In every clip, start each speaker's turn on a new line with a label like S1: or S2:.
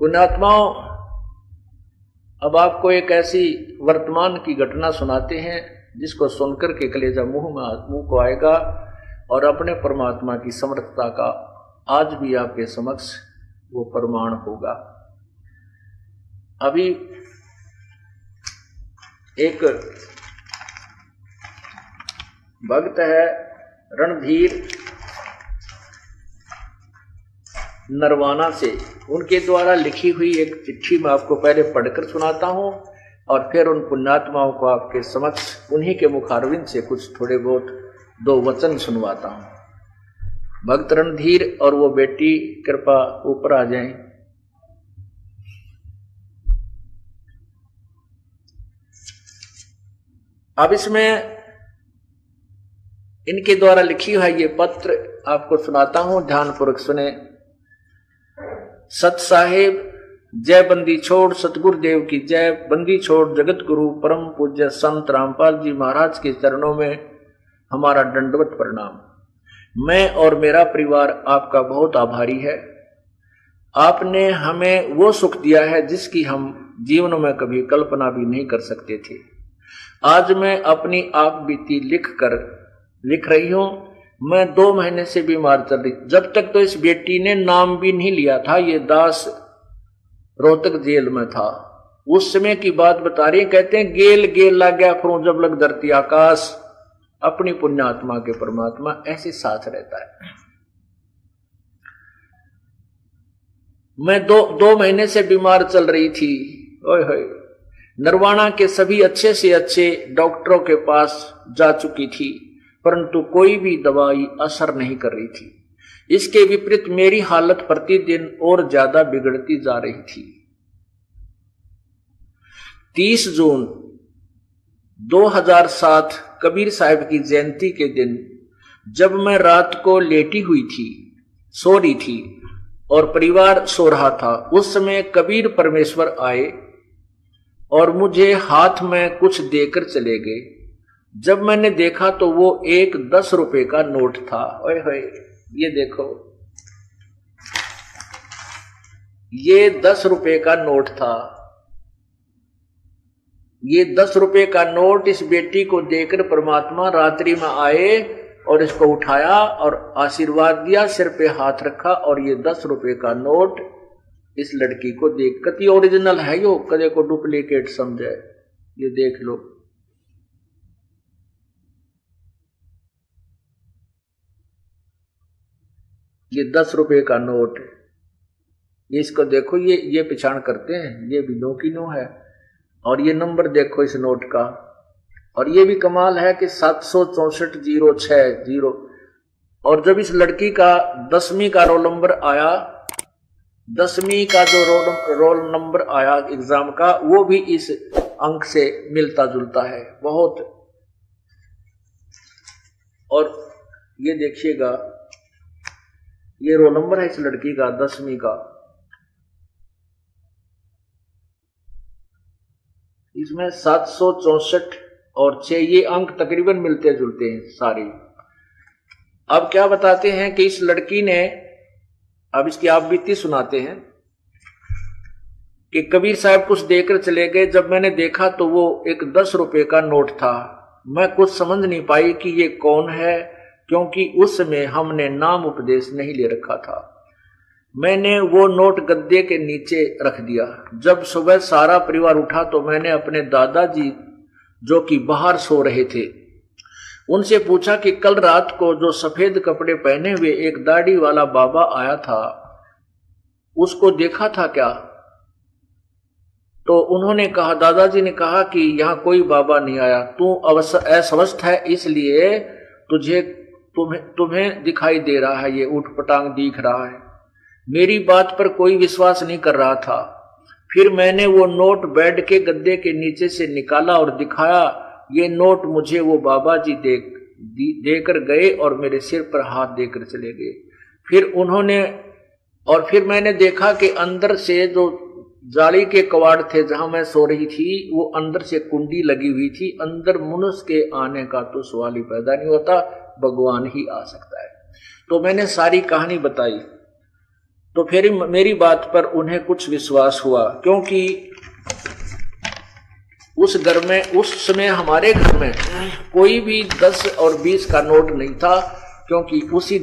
S1: पुण्यात्माओं, अब आपको एक ऐसी वर्तमान की घटना सुनाते हैं जिसको सुनकर के कलेजा मुंह को आएगा और अपने परमात्मा की समर्थता का आज भी आपके समक्ष वो प्रमाण होगा। अभी एक भक्त है रणधीर नरवाना से, उनके द्वारा लिखी हुई एक चिट्ठी मैं आपको पहले पढ़कर सुनाता हूं और फिर उन पुण्यात्माओं को आपके समक्ष उन्हीं के मुखारविंद से कुछ थोड़े बहुत दो वचन सुनवाता हूं। भक्त रणधीर और वो बेटी कृपा ऊपर आ जाएं। अब इसमें इनके द्वारा लिखी हुआ ये पत्र आपको सुनाता हूं, ध्यानपूर्वक सुने। सत साहेब, जय बंदी छोड़ सतगुरुदेव की जय। बंदी छोड़ जगत गुरु परम पूज्य संत रामपाल जी महाराज के चरणों में हमारा दंडवत प्रणाम। मैं और मेरा परिवार आपका बहुत आभारी है। आपने हमें वो सुख दिया है जिसकी हम जीवन में कभी कल्पना भी नहीं कर सकते थे। आज मैं अपनी आप बीती लिख रही हूं। मैं 2 महीने से बीमार चल रही। जब तक तो इस बेटी ने नाम भी नहीं लिया था। ये दास रोहतक जेल में था। उस समय की बात बता रही। कहते हैं गेल गेल लग गया फरू जब लग धरती आकाश। अपनी पुण्यात्मा के परमात्मा ऐसे साथ रहता है। मैं दो महीने से बीमार चल रही थी। ओए होए, नरवाना के सभी अच्छे से अच्छे डॉक्टरों के पास जा चुकी थी, परंतु कोई भी दवाई असर नहीं कर रही थी। इसके विपरीत मेरी हालत प्रतिदिन और ज्यादा बिगड़ती जा रही थी। 30 जून 2007 कबीर साहब की जयंती के दिन जब मैं रात को लेटी हुई थी, सो रही थी और परिवार सो रहा था, उस समय कबीर परमेश्वर आए और मुझे हाथ में कुछ देकर चले गए। जब मैंने देखा तो वो एक 10 रुपए का नोट था। ओए होए, ये देखो, ये 10 रुपए का नोट था। ये 10 रुपए का नोट इस बेटी को देकर परमात्मा रात्रि में आए और इसको उठाया और आशीर्वाद दिया, सिर पे हाथ रखा और ये 10 रुपए का नोट इस लड़की को देख, कति ओरिजिनल है यो, कदे को डुप्लीकेट समझे। ये देख लो, ये 10 रुपए का नोट। ये इसको देखो, ये पहचान करते हैं, ये भी नो की नो है। और ये नंबर देखो इस नोट का। और ये भी कमाल है कि 764,060। और जब इस लड़की का 10वीं का रोल नंबर आया, 10वीं का जो रोल नंबर आया एग्जाम का, वो भी इस अंक से मिलता जुलता है बहुत। और ये देखिएगा, ये रोल नंबर है इस लड़की का 10वीं का। इसमें 764 और 6 ये अंक तकरीबन मिलते जुलते हैं सारे। अब क्या बताते हैं कि इस लड़की ने, अब इसकी आप बीती सुनाते हैं कि कबीर साहब कुछ देकर चले गए। जब मैंने देखा तो वो एक 10 रुपए का नोट था। मैं कुछ समझ नहीं पाई कि ये कौन है, क्योंकि उस समय हमने नाम उपदेश नहीं ले रखा था। मैंने वो नोट गद्दे के नीचे रख दिया। जब सुबह सारा परिवार उठा तो मैंने अपने दादाजी, जो कि बाहर सो रहे थे, उनसे पूछा कि कल रात को जो सफेद कपड़े पहने हुए एक दाढ़ी वाला बाबा आया था, उसको देखा था क्या? तो उन्होंने कहा, दादाजी ने कहा कि यहां कोई बाबा नहीं आया, तू अस्वस्थ है इसलिए तुम्हें दिखाई दे रहा है, ये उठपटांग दिख रहा है। मेरी बात पर कोई विश्वास नहीं कर रहा था। फिर मैंने वो नोट बेड के गद्दे के नीचे से निकाला और दिखाया। ये नोट मुझे वो बाबा जी देकर गए और मेरे सिर पर हाथ देकर चले गए। फिर मैंने देखा कि अंदर से जो जाली के कवाड़ थे जहां मैं सो रही थी, वो अंदर से कुंडी लगी हुई थी। अंदर मनुष्य के आने का तो सवाल ही पैदा नहीं होता, भगवान ही आ सकता है। तो मैंने सारी कहानी बताई। तो फिर मेरी बात पर उन्हें कुछ विश्वास हुआ, क्योंकि उस घर में उस समय हमारे घर में कोई भी 10 और 20 का नोट नहीं था, क्योंकि उसी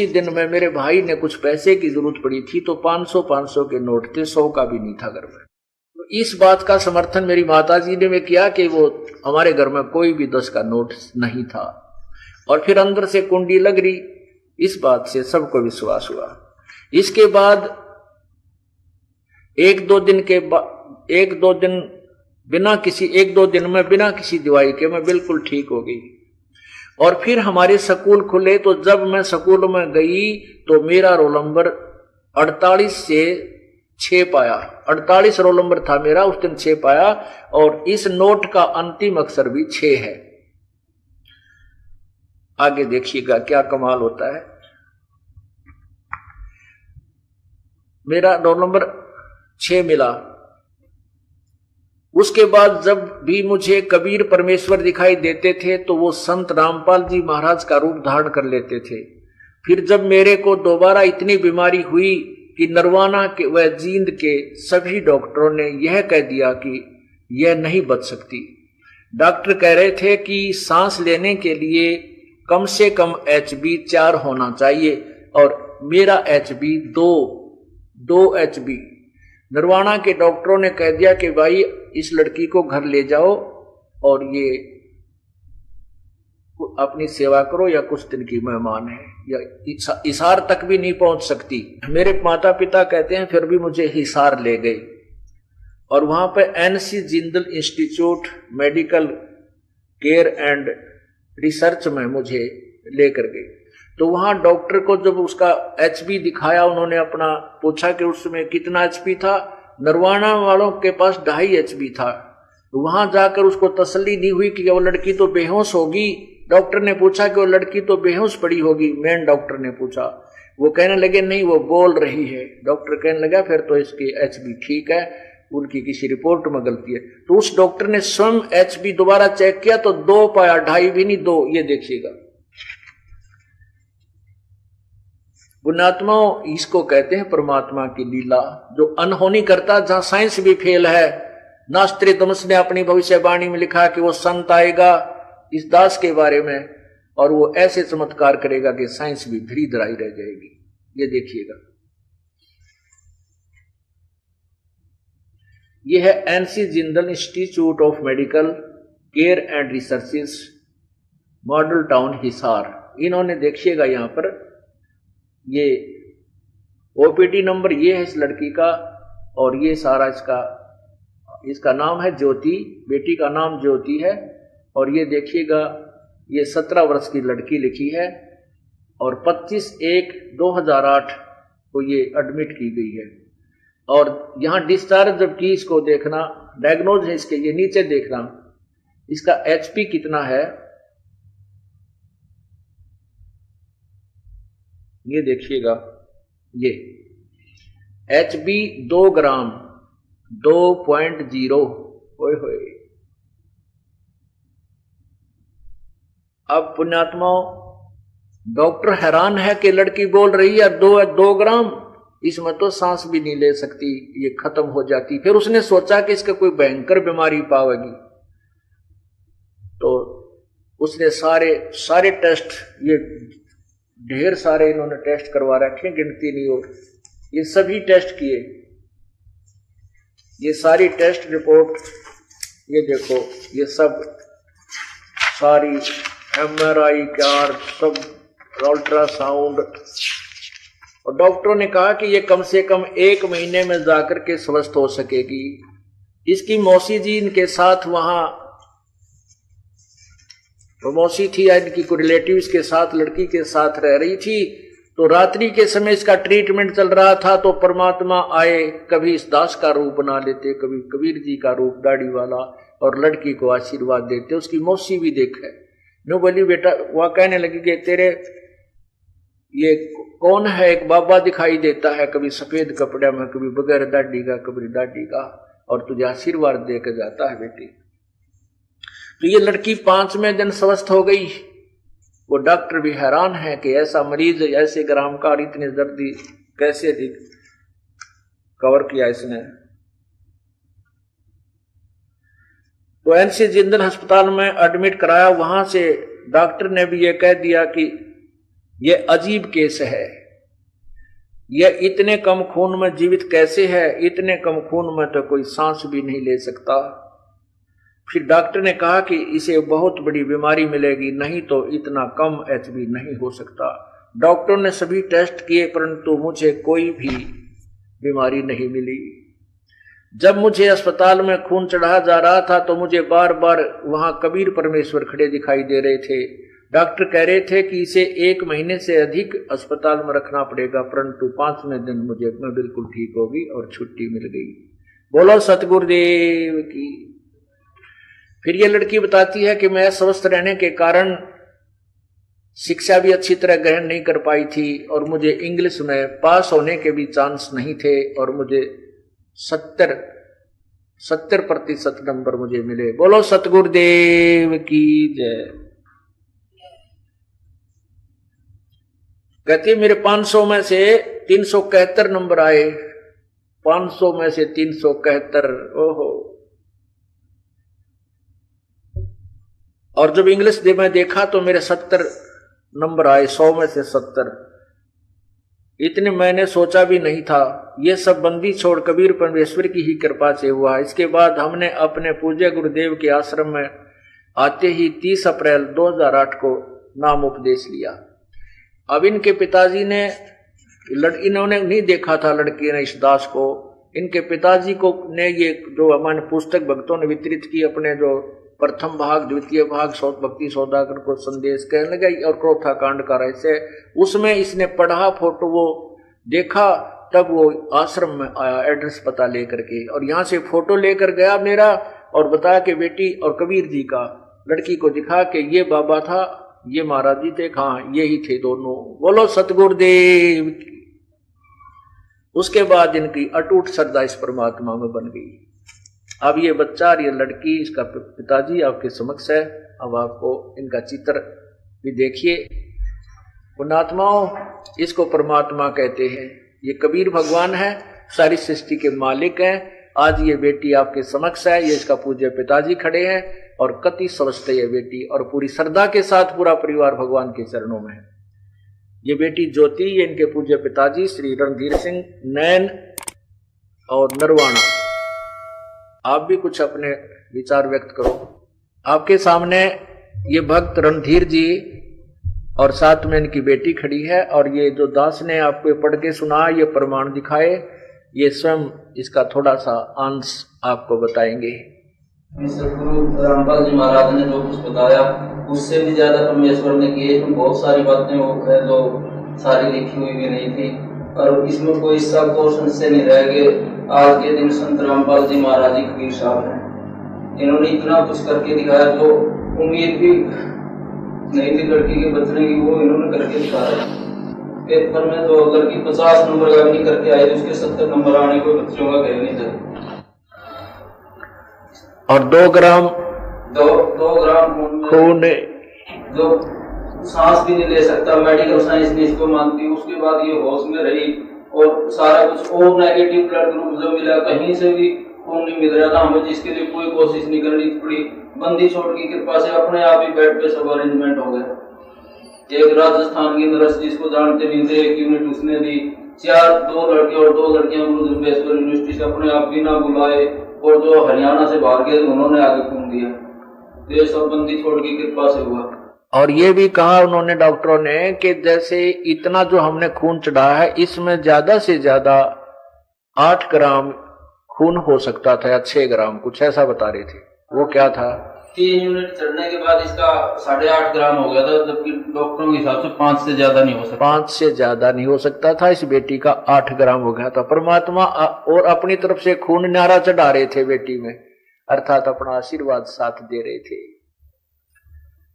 S1: दिन में मेरे भाई ने कुछ पैसे की जरूरत पड़ी थी, तो 500 के नोट थे, 100 का भी नहीं था घर में। तो इस बात का समर्थन मेरी माताजी ने किया कि वो हमारे घर में कोई भी 10 का नोट नहीं था। और फिर अंदर से कुंडी लग रही, इस बात से सबको विश्वास हुआ। इसके बाद एक दो दिन में बिना किसी दवाई के मैं बिल्कुल ठीक हो गई। और फिर हमारे स्कूल खुले, तो जब मैं स्कूल में गई तो मेरा रोल नंबर 48 से 6 पाया। 48 रोल नंबर था मेरा, उस दिन 6 पाया। और इस नोट का अंतिम अक्षर भी 6 है। आगे देखिएगा क्या कमाल होता है। मेरा रोल नंबर 6 मिला। उसके बाद जब भी मुझे कबीर परमेश्वर दिखाई देते थे तो वो संत रामपाल जी महाराज का रूप धारण कर लेते थे। फिर जब मेरे को दोबारा इतनी बीमारी हुई कि नरवाना के व जींद के सभी डॉक्टरों ने यह कह दिया कि यह नहीं बच सकती। डॉक्टर कह रहे थे कि सांस लेने के लिए कम से कम HB 4 होना चाहिए, और मेरा HB 2 HB। नरवाना के डॉक्टरों ने कह दिया कि भाई इस लड़की को घर ले जाओ और ये अपनी सेवा करो, या कुछ दिन की मेहमान है, या हिसार तक भी नहीं पहुंच सकती। मेरे माता पिता कहते हैं फिर भी मुझे हिसार ले गए, और वहां पे NC Jindal institute medical care and research में मुझे लेकर गए। तो वहां डॉक्टर को जब उसका HB दिखाया, उन्होंने अपना पूछा कि उसमें कितना HB था। नरवाना वालों के पास 2.5 HB था। तो वहां जाकर उसको तसल्ली नहीं हुई कि वो लड़की तो बेहोश होगी। डॉक्टर ने पूछा कि वो लड़की तो बेहोश पड़ी होगी, मेन डॉक्टर ने पूछा। वो कहने लगे नहीं, वो बोल रही है। डॉक्टर कहने लगा फिर तो इसकी HB ठीक है, उनकी किसी रिपोर्ट में गलती है। तो उस डॉक्टर ने स्वयं HB दोबारा चेक किया तो 2 पाया, 2.5 भी नहीं 2। ये देखिएगा पुण्यात्मा, इसको कहते हैं परमात्मा की लीला, जो अनहोनी करता, जहां साइंस भी फेल है। नास्त्रिदमस ने अपनी भविष्यवाणी में लिखा कि वो संत आएगा इस दास के बारे में, और वो ऐसे चमत्कार करेगा कि साइंस भी धरी धराई रह जाएगी। ये देखिएगा, ये है NC Jindal institute of medical care and researches, model town Hisar. इन्होंने देखिएगा यहां पर ये OPD नंबर ये है इस लड़की का, और ये सारा इसका नाम है ज्योति, बेटी का नाम ज्योति है। और ये देखिएगा ये 17 वर्ष की लड़की लिखी है, और 25/1/2008 को ये एडमिट की गई है। और यहां डिस्चार्ज जब की, इसको देखना, डायग्नोज है इसके, ये नीचे देखना इसका HP कितना है। ये देखिएगा, ये HB 2 ग्राम 2.0। होए अब पुण्यात्माओं, डॉक्टर हैरान है कि लड़की बोल रही है 2 ग्राम, इसमें तो सांस भी नहीं ले सकती, ये खत्म हो जाती। फिर उसने सोचा कि इसका कोई भयंकर बीमारी पावेगी, तो उसने सारे टेस्ट, ये ढेर सारे इन्होंने टेस्ट करवा रखे, गिनती नहीं हो, ये सभी टेस्ट किए। ये सारी टेस्ट रिपोर्ट, ये देखो, ये सब सारी MRI कार, सब अल्ट्रासाउंड। और डॉक्टरों ने कहा कि ये कम से कम 1 महीने में जाकर के स्वस्थ हो सकेगी। इसकी मौसी जी इनके साथ वहां, मौसी थी या इनकी कोई रिलेटिव के साथ, लड़की के साथ रह रही थी। तो रात्रि के समय इसका ट्रीटमेंट चल रहा था, तो परमात्मा आए, कभी इस दास का रूप बना लेते, कभी कबीर जी का रूप दाढ़ी वाला, और लड़की को आशीर्वाद देते। उसकी मौसी भी देखे, नो बोली बेटा, वह कहने लगी कि तेरे ये कौन है, एक बाबा दिखाई देता है, कभी सफेद कपड़े में, कभी बगैर दाढ़ी का, कभी दाढ़ी का, और तुझे आशीर्वाद देकर जाता है बेटी। तो ये लड़की 5वें दिन स्वस्थ हो गई। वो डॉक्टर भी हैरान है कि ऐसा मरीज, ऐसे ग्राम का, इतनी दर्दी कैसे कवर किया इसने। तो एनसी जिंदल अस्पताल में एडमिट कराया। वहां से डॉक्टर ने भी ये कह दिया कि ये अजीब केस है, यह इतने कम खून में जीवित कैसे है, इतने कम खून में तो कोई सांस भी नहीं ले सकता। फिर डॉक्टर ने कहा कि इसे बहुत बड़ी बीमारी मिलेगी, नहीं तो इतना कम एचबी नहीं हो सकता। डॉक्टरों ने सभी टेस्ट किए परंतु मुझे कोई भी बीमारी नहीं मिली। जब मुझे अस्पताल में खून चढ़ाया जा रहा था तो मुझे बार बार वहां कबीर परमेश्वर खड़े दिखाई दे रहे थे। डॉक्टर कह रहे थे कि इसे 1 महीने से अधिक अस्पताल में रखना पड़ेगा, परंतु 5वें दिन मैं बिल्कुल ठीक होगी और छुट्टी मिल गई। बोलो सतगुरुदेव की। फिर ये लड़की बताती है कि मैं स्वस्थ रहने के कारण शिक्षा भी अच्छी तरह ग्रहण नहीं कर पाई थी और मुझे इंग्लिश में पास होने के भी चांस नहीं थे और मुझे 70% नंबर मुझे मिले। बोलो सतगुरुदेव की जय। कहती मेरे 500 में से 371 नंबर आए, 500 में से 371। ओहो। और जब इंग्लिश में देखा तो मेरे 70 नंबर आए, 100 में से 70। इतने मैंने सोचा भी नहीं था। ये सब बंदी छोड़ कबीर परमेश्वर की ही कृपा से हुआ। इसके बाद हमने अपने पूज्य गुरुदेव के आश्रम में आते ही 30 अप्रैल 2008 को नाम उपदेश लिया। अब इनके पिताजी ने, इन्होंने नहीं देखा था लड़की ने इस दास को। इनके पिताजी को ने ये जो हमारे पुस्तक भक्तों ने वितरित की, अपने जो प्रथम भाग, द्वितीय भाग, भक्ति सौदागर को संदेश कहने लगा और क्रोथा कांड का रहस्य, उसमें इसने पढ़ा, फोटो वो देखा, तब वो आश्रम में आया एड्रेस पता लेकर के, और यहाँ से फोटो लेकर गया मेरा और बताया कि बेटी और कबीर जी का, लड़की को दिखा कि ये बाबा था, ये महाराज जी थे, हाँ यही थे दोनों। बोलो सतगुरुदेव की। उसके बाद इनकी अटूट श्रद्धा इस परमात्मा में बन गई। अब ये बच्चा और ये लड़की, इसका पिताजी आपके समक्ष है। अब आपको इनका चित्र भी देखिए। पुण्यात्माओं, इसको परमात्मा कहते हैं। ये कबीर भगवान है, सारी सृष्टि के मालिक हैं। आज ये बेटी आपके समक्ष है, ये इसका पूज्य पिताजी खड़े हैं और कति स्वस्थ है ये बेटी, और पूरी श्रद्धा के साथ पूरा परिवार भगवान के चरणों में है। ये बेटी ज्योति, ये इनके पूज्य पिताजी श्री रणधीर सिंह नैन और नरवाणा। आप भी कुछ अपने विचार व्यक्त करो। आपके सामने ये भक्त रणधीर जी और साथ में इनकी बेटी खड़ी है, और ये जो दास ने आपको पढ़ के सुना, ये प्रमाण दिखाए, ये स्वयं इसका थोड़ा सा अंश आपको बताएंगे।
S2: सतगुरु रामपाल जी महाराज ने जो कुछ बताया उससे भी ज्यादा परमेश्वर ने किए। इसमें बहुत सारी बातें वो है जो सारी लिखी हुई भी नहीं थी, और इसमें कोई हिस्सा क्वेश्चन से नहीं रह गए। आज के दिन संत रामपाल जी महाराज जी कबीर साहब हैं, इन्होंने इतना कुछ करके दिखाया जो उम्मीद भी नहीं थी लड़की के बचने की, वो इन्होंने करके दिखाया। पेपर में तो लड़की 50 नंबर का भी नहीं करके आई, उसके 70 नंबर आने को बच्चों का कह नहीं था।
S1: और 2 ग्राम खून
S2: जो सांस भी नहीं ले सकता, मेडिकल साइंस ने इसको मानती। उसके बाद ये होश में रही और सारा कुछ ओ नेगेटिव ब्लड ग्रुप जो मिला, कहीं से भी खून नहीं मिल रहा था हमें, जिसके लिए कोई कोशिश नहीं करनी पड़ी। बंदी छोड़ की कृपा से अपने आप ही बेड पे सब अरेंजमेंट हो गए। एक राजस्थान की नर्स जिसको जानते नहीं थे, एक यूनिट उसने दी, 2 लड़के और 2 लड़कियां गुरुदेव यूनिवर्सिटी से अपने आप बिना बुलाए, और जो हरियाणा से बाहर गए उन्होंने आगे खून दिया। ये सब बंदी छोड़ की कृपा से हुआ।
S1: और ये भी कहा उन्होंने डॉक्टरों ने कि जैसे इतना जो हमने खून चढ़ाया है, इसमें ज्यादा से ज्यादा 8 ग्राम खून हो सकता था या 6 ग्राम, कुछ ऐसा बता रहे थे। वो क्या था?
S2: 3 यूनिट चढ़ने के बाद इसका 8.5 ग्राम हो गया था, जबकि डॉक्टरों के हिसाब से 5 से ज्यादा नहीं हो सकता।
S1: 5 से ज्यादा नहीं हो सकता था। इस बेटी का 8 ग्राम हो गया था। परमात्मा और अपनी तरफ से खून नारा चढ़ा रहे थे बेटी में, अर्थात अपना आशीर्वाद साथ दे रहे थे।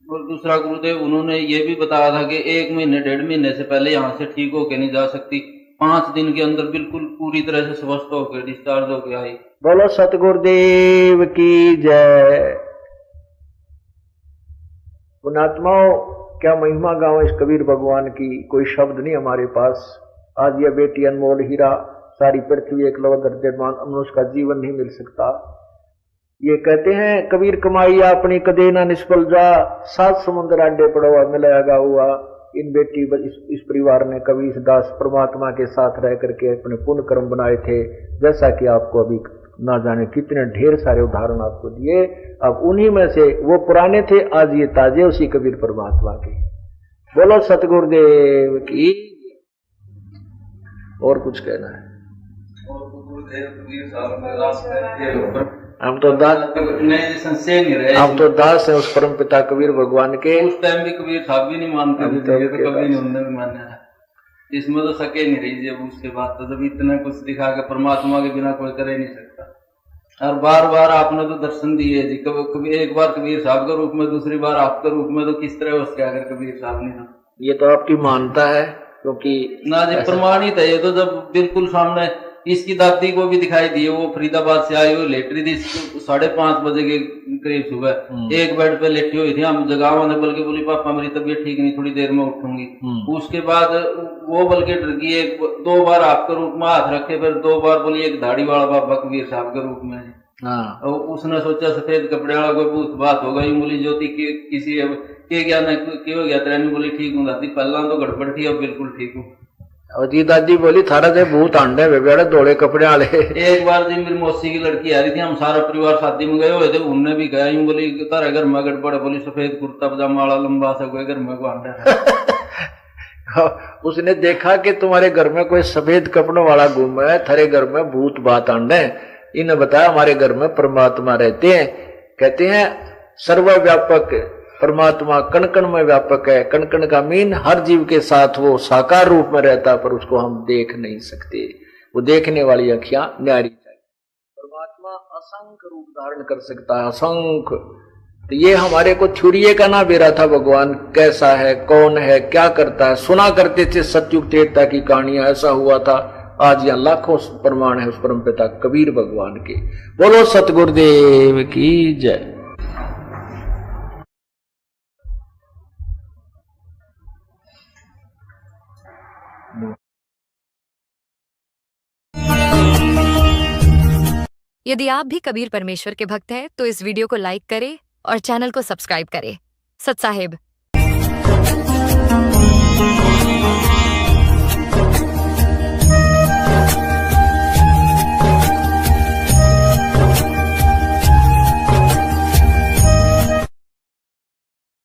S2: और दूसरा गुरुदेव उन्होंने ये भी बताया था कि 1 महीने 1.5 महीने से पहले यहाँ से ठीक होके नहीं जा सकती, 5 दिन के अंदर बिल्कुल पूरी तरह से स्वस्थ होकर डिस्चार्ज होके आई।
S1: बोलो सतगुरुदेव की जय। पुण्यात्माओं, क्या महिमा गाओ इस कबीर भगवान की, कोई शब्द नहीं हमारे पास। आज यह बेटी अनमोल हीरा, सारी पृथ्वी एक लवदर निर्माण, मनुष्य का जीवन नहीं मिल सकता। ये कहते हैं कबीर कमाई अपनी कदे ना निष्फल जा, 7 समुद्र आडे पड़ोआ मिलाया हुआ। इन बेटी इस परिवार ने कबीर दास परमात्मा के साथ रह करके अपने पुण्य कर्म बनाए थे, जैसा कि आपको अभी ना जाने कितने ढेर सारे उदाहरण आपको दिए। अब उन्हीं में से वो पुराने थे, आज ये ताजे उसी कबीर परमात्मा के। बोलो सतगुरुदेव की। और कुछ कहना है? हम तो दास है उस परम पिता कबीर भगवान के।
S2: उस टाइम भी कबीर साहब भी नहीं मानते थे, तो कभी नहीं उन्होंने भी माना है। इसमें तो सके नहीं रही जब उसके बाद तो जब इतना कुछ दिखा के परमात्मा के बिना कोई कर ही नहीं सकता। और बार बार आपने तो दर्शन दिए जी, कभी एक बार कबीर साहब के रूप में, दूसरी बार आपके रूप में, तो किस तरह उसके अगर कबीर साहब नहीं था।
S1: ये तो आपकी मानता है, क्योंकि
S2: ना जी प्रमाणित है ये तो। जब बिल्कुल सामने इसकी दादी को भी दिखाई दिए, वो फरीदाबाद से आई हुई लेट रही थी 5:30 बजे के करीब सुबह, एक बेड पे लेटी हुई थी। हम जगाओ ने बल्कि बोली पापा मेरी तबीयत ठीक नहीं, थोड़ी देर में उठूंगी। उसके बाद वो बल्कि डर गई, 2 बार आपके रूप में हाथ रखे, फिर 2 बार बोली एक दाढ़ी वाला बाबा कबीर साहब के रूप में। और उसने सोचा सफेद कपड़े वाला कोई भूत बात होगा। ये बोली ज्योति किसी के गया ना क्यों गया तेरा? बोली ठीक हूँ दादी, पहला तो गड़बड़ थी, अब बिल्कुल ठीक हूँ।
S1: और जी दादी बोली थारा से भूत आंडे बेबेड़े धोले कपड़े वाले।
S2: एक बार जी मेरी मौसी की लड़की आ रही थी, हम सारा परिवार शादी में गए हुए थे, उनने भी गया। यूं बोली तारा घर में गड़बड़, बोली सफेद कुर्ता पजामा वाला लंबा सा कोई घर में को आंडा।
S1: उसने देखा कि तुम्हारे घर में कोई सफेद कपड़ों वाला घूम है, थारे घर में भूत बात आंडे। इन्हें बताया हमारे घर में परमात्मा रहते हैं। कहते हैं सर्वव्यापक परमात्मा कण कण में व्यापक है। कण कण का मीन हर जीव के साथ वो साकार रूप में रहता, पर उसको हम देख नहीं सकते। वो देखने वाली अखियां न्यारी चाहिए। परमात्मा असंख्य रूप धारण कर सकता है, असंख्य। तो ये हमारे को थ्योरी का ना बेरा था, भगवान कैसा है, कौन है, क्या करता है। सुना करते थे सतयुग त्रेता की कहानियां, ऐसा हुआ था। आज यहाँ लाखों प्रमाण है उस परम पिता कबीर भगवान के। बोलो सतगुरुदेव की जय।
S3: यदि आप भी कबीर परमेश्वर के भक्त हैं तो इस वीडियो को लाइक करें और चैनल को सब्सक्राइब करें। सत साहिब।